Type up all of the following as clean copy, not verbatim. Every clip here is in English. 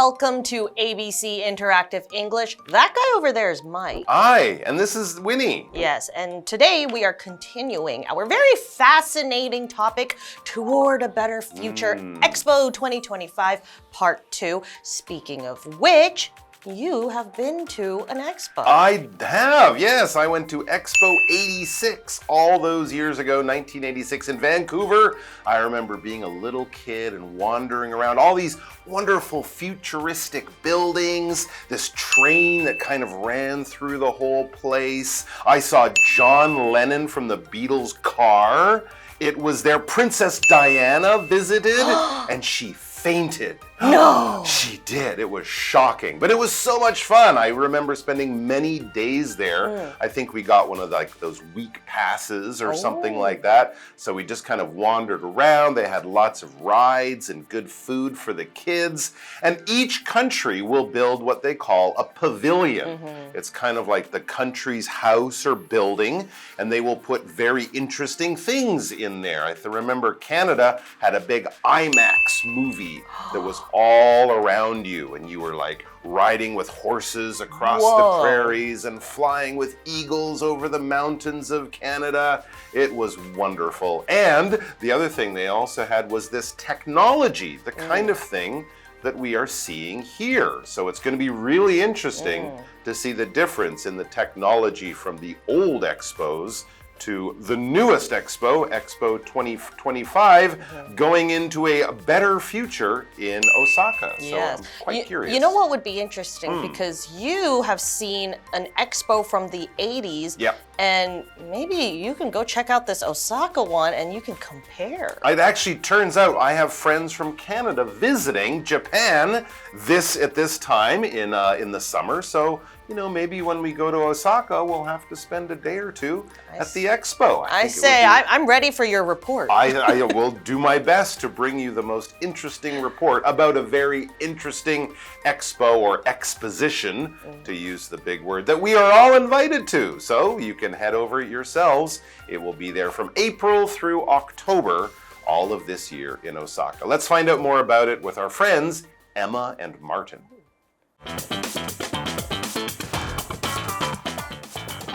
welcome to ABC Interactive English. That guy over there is Mike. Hi, and this is Winnie. Yes, and today we are continuing our very fascinating topic, Toward a Better Future, Expo 2025, Part 2. Speaking of which, you have been to an expo. I have, yes. I went to Expo 86 all those years ago, 1986 in Vancouver. I remember being a little kid and wandering around all these wonderful futuristic buildings, this train that kind of ran through the whole place. I saw John Lennon from the Beatles' car. It was there. Princess Diana visited and she fainted. No! She did. It was shocking, but it was so much fun. I remember spending many days there. I think we got one of those week passes or something like that. So we just kind of wandered around. They had lots of rides and good food for the kids. And each country will build what they call a pavilion. It's kind of like the country's house or building, and they will put very interesting things in there. I remember Canada had a big IMAX movie that was all around you, and you were like riding with horses across the prairies and flying with eagles over the mountains of Canada. It was wonderful. And the other thing they also had was this technology, the kind of thing that we are seeing here. So it's going to be really interesting to see the difference in the technology from the old expos to the newest Expo, Expo 2025, going into a better future in Osaka. So I'm quite curious. You know what would be interesting? Because you have seen an Expo from the 80s, and maybe you can go check out this Osaka one and you can compare. It actually turns out I have friends from Canada visiting Japan at this time in the summer. So, you know, maybe when we go to Osaka, we'll have to spend a day or two at the Expo. I'm ready for your report. I will do my best to bring you the most interesting report about a very interesting expo or exposition, to use the big word, that we are all invited to. So you can head over yourselves. It will be there from April through October, all of this year in Osaka. Let's find out more about it with our friends, Emma and Martin.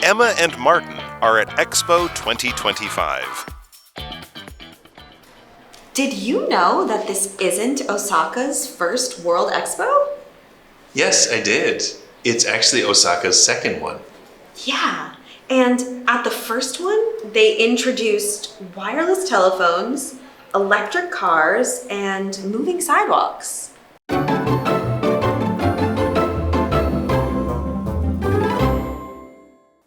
Emma and Martin are at Expo 2025. Did you know that this isn't Osaka's first World Expo? Yes, I did. It's actually Osaka's second one. Yeah, and at the first one, they introduced wireless telephones, electric cars, and moving sidewalks.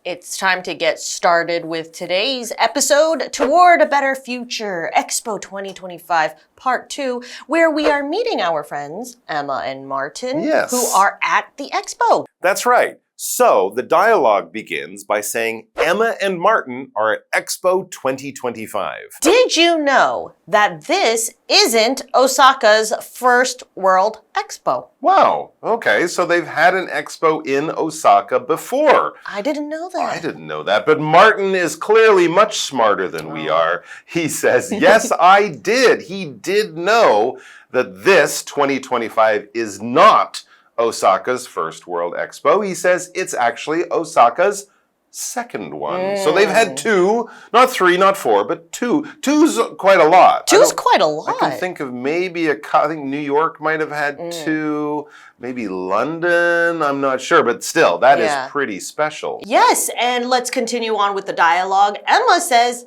It's time to get started with today's episode, Toward a Better Future, Expo 2025, Part 2, where we are meeting our friends, Emma and Martin, who are at the Expo. That's right. So the dialogue begins by saying Emma and Martin are at Expo 2025. Did you know that this isn't Osaka's first World Expo? Wow. Okay, so they've had an expo in Osaka before. I didn't know that. I didn't know that, but Martin is clearly much smarter than we are. He says, yes, I did. He did know that this 2025 is not Osaka's first World Expo. He says it's actually Osaka's second one. So they've had two, not three, not four, but two. Two's quite a lot. Two's quite a lot. I can think of maybe I think New York might have had two, maybe London, I'm not sure, but still, that is pretty special. Yes, and let's continue on with the dialogue. Emma says,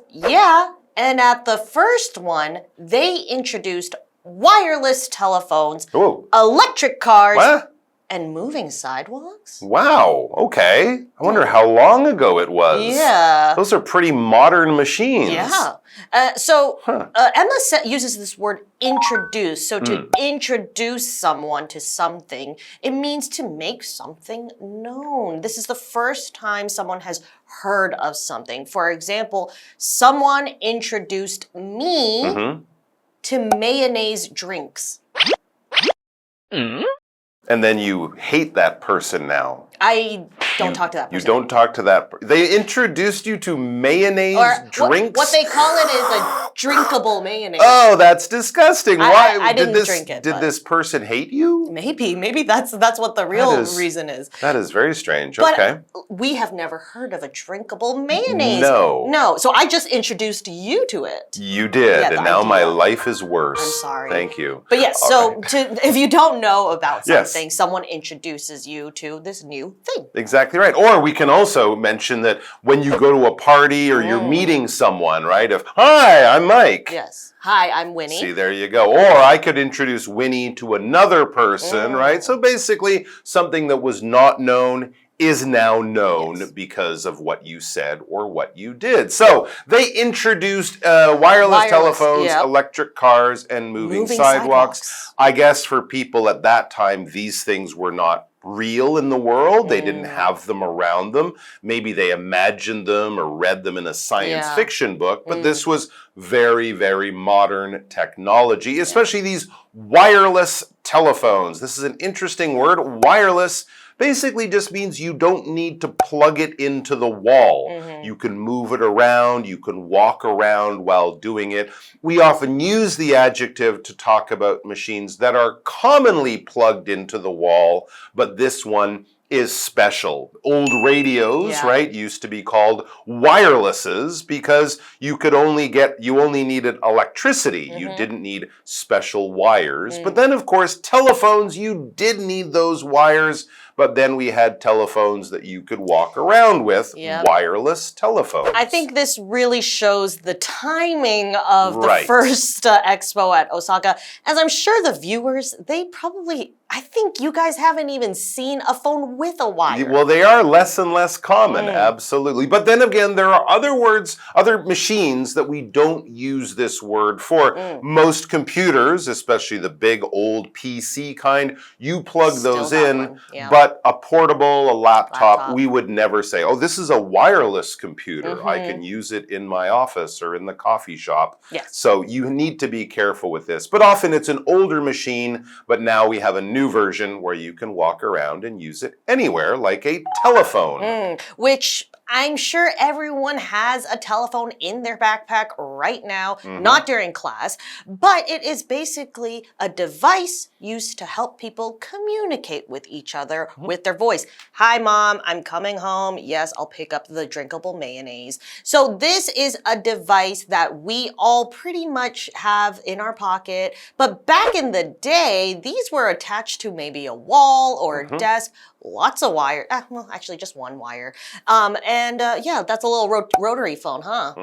and at the first one, they introduced wireless telephones, electric cars, and moving sidewalks? Wow, okay. I wonder how long ago it was. Yeah. Those are pretty modern machines. Yeah. Emma uses this word introduce. So to introduce someone to something, it means to make something known. This is the first time someone has heard of something. For example, someone introduced me to mayonnaise drinks. And then you hate that person now. I don't talk to that person. You don't talk to that person. They introduced you to mayonnaise drinks? What they call it is drinkable mayonnaise. Oh, that's disgusting. Why I didn't did drink it. Did this person hate you? Maybe that's what the real reason is. That is very strange. But okay. we have never heard of a drinkable mayonnaise. No. So I just introduced you to it. You did, and now my life is worse. I'm sorry. Thank you. But yes, right. if you don't know about something, Yes. someone introduces you to this new thing. Exactly right. Or we can also mention that when you go to a party or you're meeting someone, right? Hi, I'm Mike. Yes. Hi, I'm Winnie. See, there you go. Or I could introduce Winnie to another person, right? So basically, something that was not known is now known because of what you said or what you did. So they introduced wireless telephones, electric cars, and moving sidewalks. I guess for people at that time, these things were not real in the world. They didn't have them around them. Maybe they imagined them or read them in a science fiction book, but this was very, very modern technology, especially these wireless telephones. This is an interesting word. Wireless basically just means you don't need to plug it into the wall. You can move it around, you can walk around while doing it. We often use the adjective to talk about machines that are commonly plugged into the wall, but this one is special. Old radios, right, used to be called wirelesses because you only needed electricity. You didn't need special wires. But then, of course, telephones, you did need those wires. But then we had telephones that you could walk around with, wireless telephones. I think this really shows the timing of the first Expo at Osaka. As I'm sure the viewers, I think you guys haven't even seen a phone with a wire. Well, they are less and less common, absolutely. But then again, there are other words, other machines that we don't use this word for. Most computers, especially the big old PC kind, you plug those in, but a portable, a laptop, we would never say, oh, this is a wireless computer. I can use it in my office or in the coffee shop. So you need to be careful with this. But often it's an older machine, but now we have a new version where you can walk around and use it anywhere, like a telephone. Which I'm sure everyone has a telephone in their backpack right now, not during class, but it is basically a device used to help people communicate with each other with their voice. Hi, Mom, I'm coming home. Yes, I'll pick up the drinkable mayonnaise. So this is a device that we all pretty much have in our pocket, but back in the day, these were attached to maybe a wall or a desk. Lots of wire. Well, actually, just one wire. Yeah, that's a little rotary phone, huh?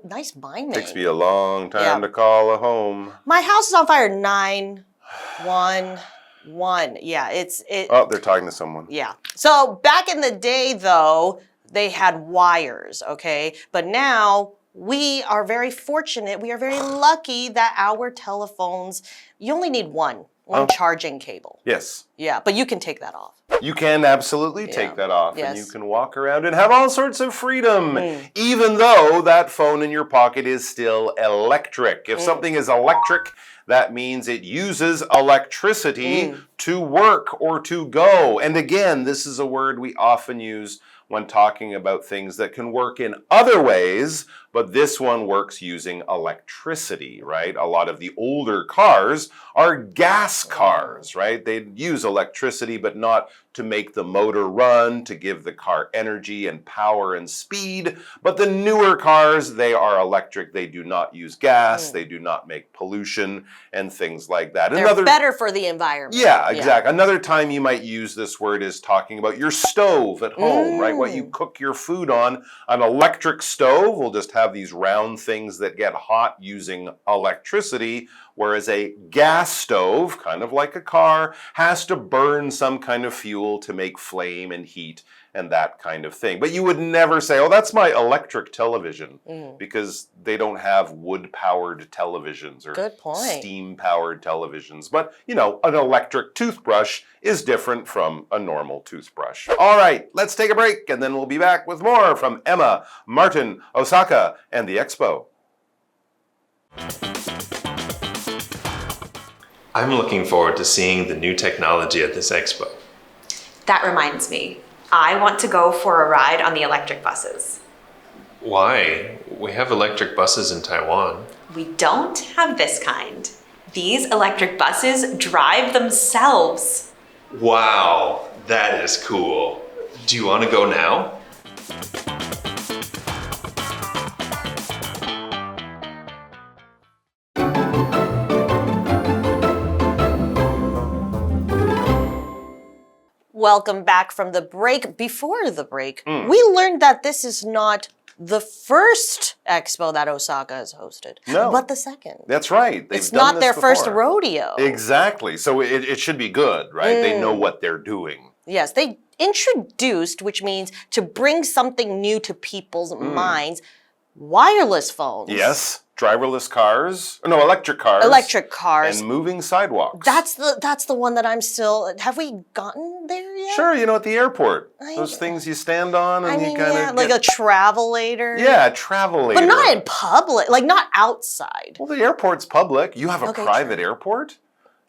Nice miming. Takes me a long time to call a home. My house is on fire. 911. Yeah, Oh, they're talking to someone. Yeah. So back in the day, though, they had wires. Okay, but now we are very fortunate. We are very lucky that our telephones. You only need one charging cable. Yes. Yeah, but you can take that off. You can absolutely take that off and you can walk around and have all sorts of freedom, even though that phone in your pocket is still electric. If something is electric, that means it uses electricity to work or to go. And again, this is a word we often use when talking about things that can work in other ways, but this one works using electricity, right? A lot of the older cars are gas cars, right? They use electricity, but not to make the motor run, to give the car energy and power and speed. But the newer cars, they are electric. They do not use gas. They do not make pollution and things like that. They're better for the environment. Yeah, exactly. Another time you might use this word is talking about your stove at home, right? What you cook your food on. An electric stove will just have these round things that get hot using electricity, whereas a gas stove, kind of like a car, has to burn some kind of fuel to make flame and heat and that kind of thing. But you would never say, oh, that's my electric television, because they don't have wood-powered televisions or steam-powered televisions. But, you know, an electric toothbrush is different from a normal toothbrush. All right, let's take a break, and then we'll be back with more from Emma, Martin, Osaka, and the Expo. I'm looking forward to seeing the new technology at this expo. That reminds me, I want to go for a ride on the electric buses. Why? We have electric buses in Taiwan. We don't have this kind. These electric buses drive themselves. Wow, that is cool. Do you want to go now? Welcome back from the break. Before the break, we learned that this is not the first expo that Osaka has hosted, but the second. That's right. It's not their first rodeo. Exactly. So it should be good, right? They know what they're doing. Yes, they introduced, which means to bring something new to people's minds, wireless phones. Yes. Driverless cars. No, electric cars. Electric cars. And moving sidewalks. That's the one that I'm still... Have we gotten there yet? Sure, you know, at the airport. Those things you stand on and you kind of like a travelator. Yeah, a travelator. But not in public, like not outside. Well, the airport's public. You have a private airport?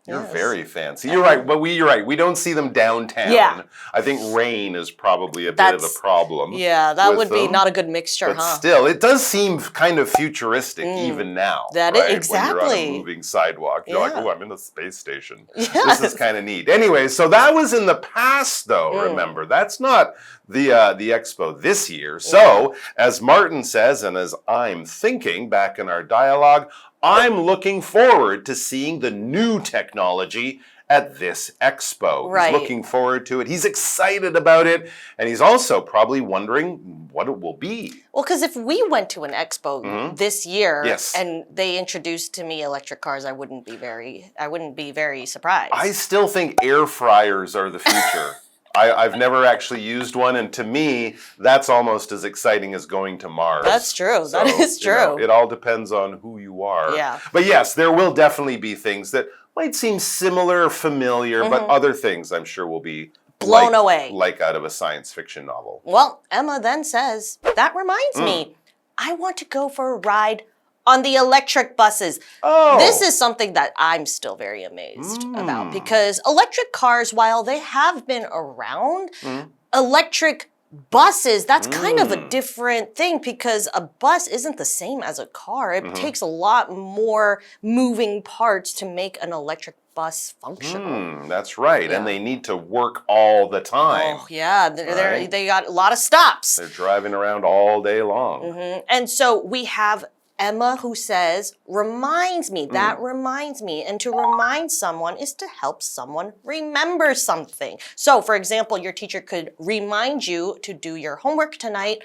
You're very fancy. You're right, but you're right. We don't see them downtown. Yeah. I think rain is probably a bit of a problem. Yeah, that would be not a good mixture, but still, it does seem kind of futuristic even now. That right? is exactly. When you're on a moving sidewalk, you're like, oh, I'm in a space station. Yes. This is kind of neat. Anyway, so that was in the past, though. Remember, that's not the expo this year. So, as Martin says, and as I'm thinking back in our dialogue, I'm looking forward to seeing the new technology at this expo. Right. He's looking forward to it. He's excited about it. And he's also probably wondering what it will be. Well, because if we went to an expo this year Yes. and they introduced to me electric cars, I wouldn't be very surprised. I still think air fryers are the future. I've never actually used one, and to me, that's almost as exciting as going to Mars. That's true. That is true. You know, it all depends on who you are. Yeah. But yes, there will definitely be things that might seem similar or familiar, but other things I'm sure will be blown away. Like out of a science fiction novel. Well, Emma then says, that reminds me, I want to go for a ride on the electric buses. Oh. This is something that I'm still very amazed about because electric cars, while they have been around, electric buses, that's kind of a different thing because a bus isn't the same as a car. It takes a lot more moving parts to make an electric bus functional. That's right. And they need to work all the time. Oh, yeah. They got a lot of stops. They're driving around all day long. And so we have Emma who says, reminds me, that reminds me. And to remind someone is to help someone remember something. So, for example, your teacher could remind you to do your homework tonight.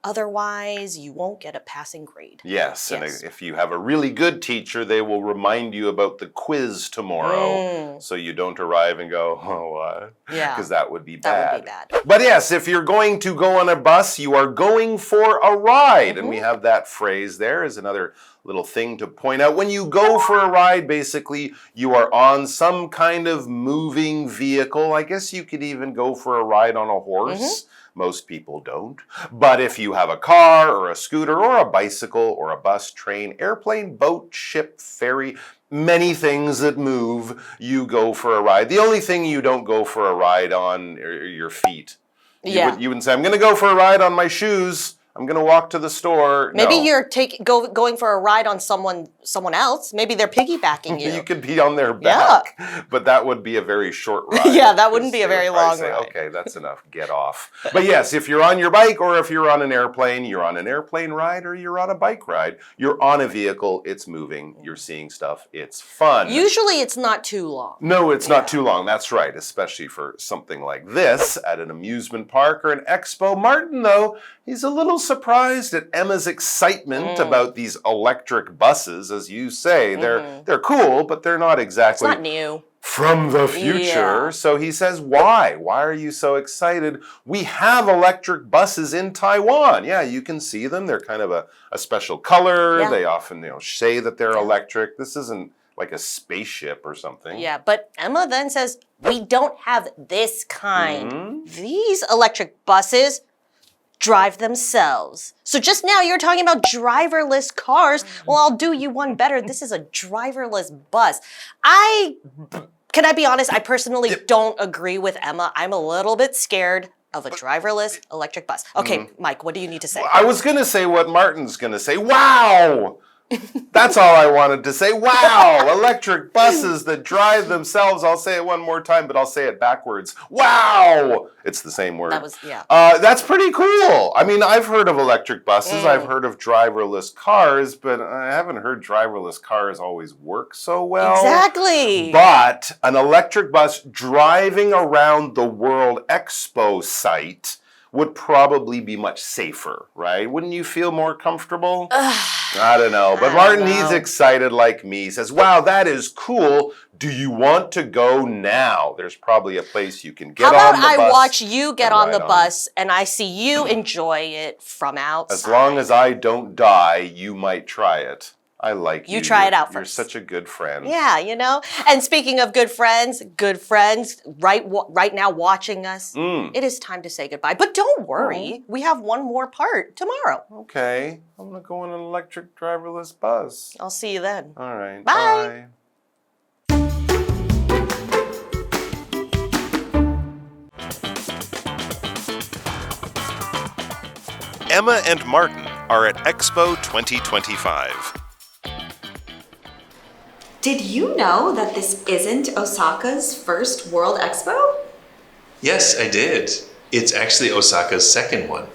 Otherwise, you won't get a passing grade. Yes, and if you have a really good teacher, they will remind you about the quiz tomorrow. So you don't arrive and go, oh, what? Yeah. Because that would be bad. That would be bad. But yes, if you're going to go on a bus, you are going for a ride. And we have that phrase there as another little thing to point out. When you go for a ride, basically, you are on some kind of moving vehicle. I guess you could even go for a ride on a horse. Most people don't. But if you have a car or a scooter or a bicycle or a bus, train, airplane, boat, ship, ferry, many things that move, you go for a ride. The only thing you don't go for a ride on are your feet. You wouldn't say, I'm going to go for a ride on my shoes. I'm going to walk to the store. Maybe you're going for a ride on someone else. Maybe they're piggybacking you. You could be on their back, but that would be a very short ride. Yeah, that wouldn't be a very long ride. Okay, that's enough. Get off. But yes, if you're on your bike or if you're on an airplane, you're on an airplane ride or you're on a bike ride. You're on a vehicle. It's moving. You're seeing stuff. It's fun. Usually it's not too long. No, it's not too long. That's right, especially for something like this at an amusement park or an expo. Martin, though, he's a little surprised at Emma's excitement about these electric buses. As you say, they're cool, but they're not exactly it's not new. From the future. So he says, why? Why are you so excited? We have electric buses in Taiwan. Yeah, you can see them. They're kind of a special color. Yeah. They often say that they're electric. This isn't like a spaceship or something. Yeah, but Emma then says, we don't have this kind. These electric buses drive themselves. So just now you're talking about driverless cars. Well, I'll do you one better. This is a driverless bus. Can I be honest? I personally don't agree with Emma. I'm a little bit scared of a driverless electric bus. Okay, Mike, what do you need to say? I was going to say what Martin's going to say. Wow! That's all I wanted to say. Wow! Electric buses that drive themselves. I'll say it one more time, but I'll say it backwards. Wow! It's the same word. That was, yeah. That's pretty cool. I mean, I've heard of electric buses. I've heard of driverless cars, but I haven't heard driverless cars always work so well. Exactly. But an electric bus driving around the World Expo site would probably be much safer, right? Wouldn't you feel more comfortable? I don't know. But Martin, he's excited like me. He says, wow, that is cool. Do you want to go now? There's probably a place you can get on the bus. How about I watch you get on the bus and I see you enjoy it from outside? As long as I don't die, you might try it. I like you. You try it out first. You're such a good friend. Yeah, you know. And speaking of good friends right now watching us, it is time to say goodbye. But don't worry, we have one more part tomorrow. Okay, I'm gonna go on an electric driverless bus. I'll see you then. All right, Bye. Emma and Martin are at Expo 2025. Did you know that this isn't Osaka's first World Expo? Yes, I did. It's actually Osaka's second one.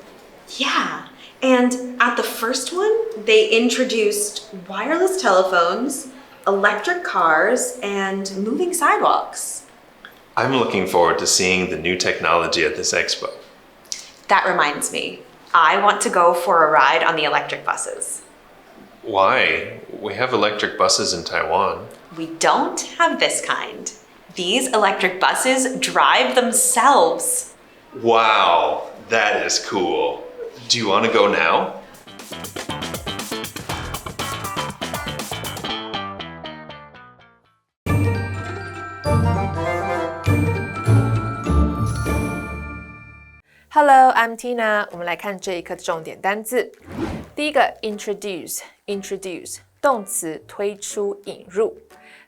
Yeah, and at the first one, they introduced wireless telephones, electric cars, and moving sidewalks. I'm looking forward to seeing the new technology at this expo. That reminds me, I want to go for a ride on the electric buses. Why? We have electric buses in Taiwan. We don't have this kind. These electric buses drive themselves. Wow, that is cool. Do you want to go now? Hello, I'm Tina. 我们来看这一课的重点单字。第一个 introduce 动词推出引入。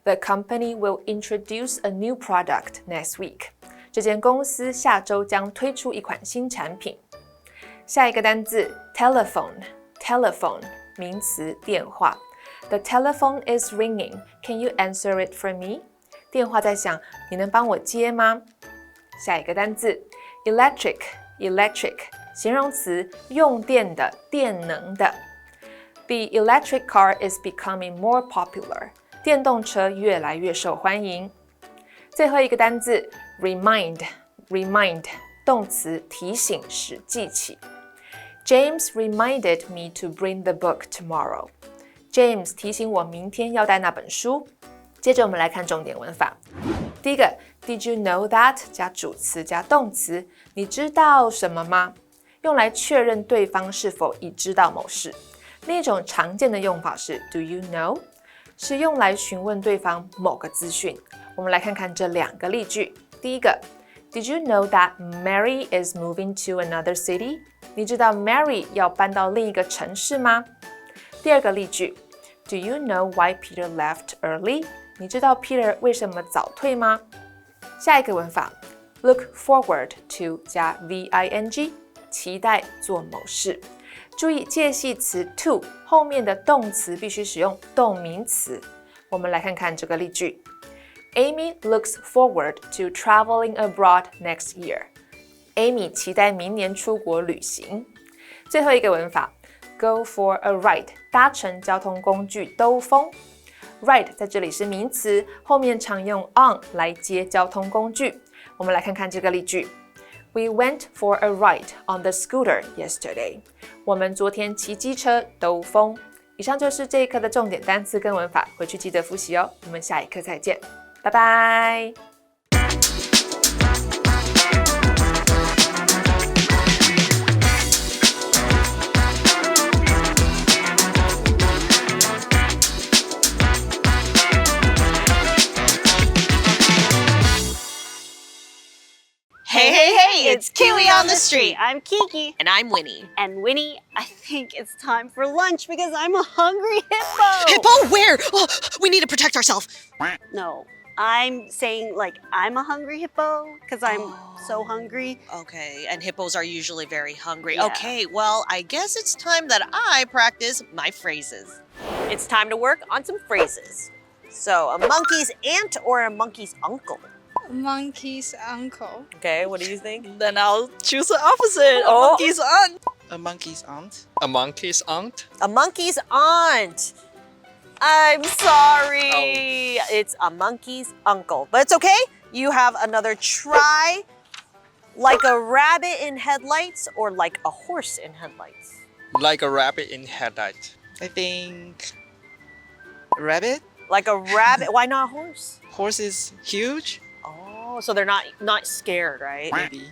The company will introduce a new product next week. 这间公司下周将推出一款新产品。下一个单字 telephone 名词电话。The telephone is ringing. Can you answer it for me? 电话在响，你能帮我接吗？下一个单字 electric 形容词用电的电能的。The electric car is becoming more popular. 电动车越来越受欢迎。最后一个单字 remind 动词提醒使记起。James reminded me to bring the book tomorrow. James 提醒我明天要带那本书。接着我们来看重点文法。第一个 Did you know that 加主词加动词，你知道什么吗？用来确认对方是否已知道某事。另一种常见的用法是 Do you know 是用来询问对方某个资讯。我们来看看这两个例句。第一个 Did you know that Mary is moving to another city? 你知道 Mary 要搬到另一个城市吗？第二个例句 Do you know why Peter left early? 你知道 Peter 为什么早退吗？下一个文法 Look forward to 加 VING 期待做某事。注意介系词 to 后面的动词必须使用动名词。我们来看看这个例句 Amy looks forward to traveling abroad next year. Amy 期待明年出国旅行。最后一个文法 Go for a ride 搭乘交通工具兜风。Ride 在这里是名词，后面常用 on 来接交通工具。我们来看看这个例句 We went for a ride on the scooter yesterday. 我们昨天骑机车兜风。以上就是这一课的重点单词跟文法，回去记得复习哦。我们下一课再见，拜拜。Hey, it's Kiwi on the street. I'm Kiki. And I'm Winnie. And Winnie, I think it's time for lunch because I'm a hungry hippo. Hippo, where? Oh, we need to protect ourselves. No, I'm saying like I'm a hungry hippo because I'm so hungry. Okay, and hippos are usually very hungry. Yeah. Okay, well, I guess it's time that I practice my phrases. It's time to work on some phrases. So, a monkey's aunt or a monkey's uncle? Monkey's uncle. Okay, what do you think? Then I'll choose the opposite. Oh. A monkey's aunt. A monkey's aunt. A monkey's aunt? A monkey's aunt. I'm sorry. It's a monkey's uncle. But it's okay. You have another try. Like a rabbit in headlights or like a horse in headlights? Like a rabbit in headlight. I think rabbit. Like a rabbit. Why not a horse? Horse is huge. Oh, so they're not scared, right? Maybe.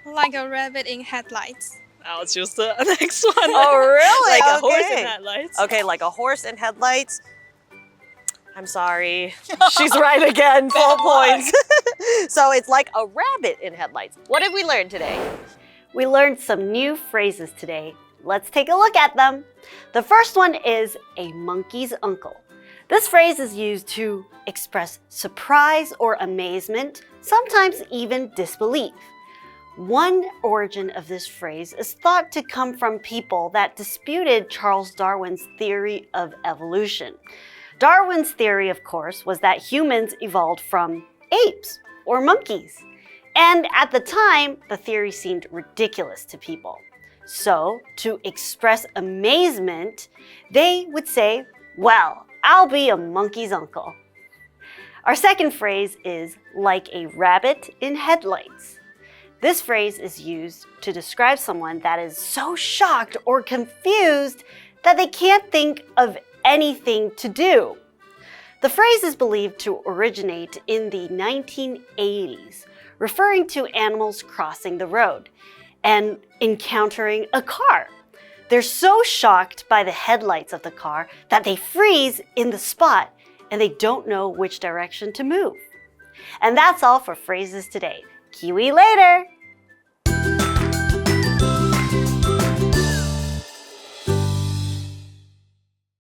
Like a rabbit in headlights. I'll choose the next one. Oh, really? Like a horse Okay. in headlights. Okay, like a horse in headlights. I'm sorry. She's right again. Full points. So it's like a rabbit in headlights. What did we learn today? We learned some new phrases today. Let's take a look at them. The first one is a monkey's uncle. This phrase is used to express surprise or amazement, sometimes even disbelief. One origin of this phrase is thought to come from people that disputed Charles Darwin's theory of evolution. Darwin's theory, of course, was that humans evolved from apes or monkeys. And at the time, the theory seemed ridiculous to people. So, to express amazement, they would say, well, I'll be a monkey's uncle. Our second phrase is like a rabbit in headlights. This phrase is used to describe someone that is so shocked or confused that they can't think of anything to do. The phrase is believed to originate in the 1980s, referring to animals crossing the road and encountering a car. They're so shocked by the headlights of the car that they freeze in the spot and they don't know which direction to move. And that's all for phrases today. KiWi later!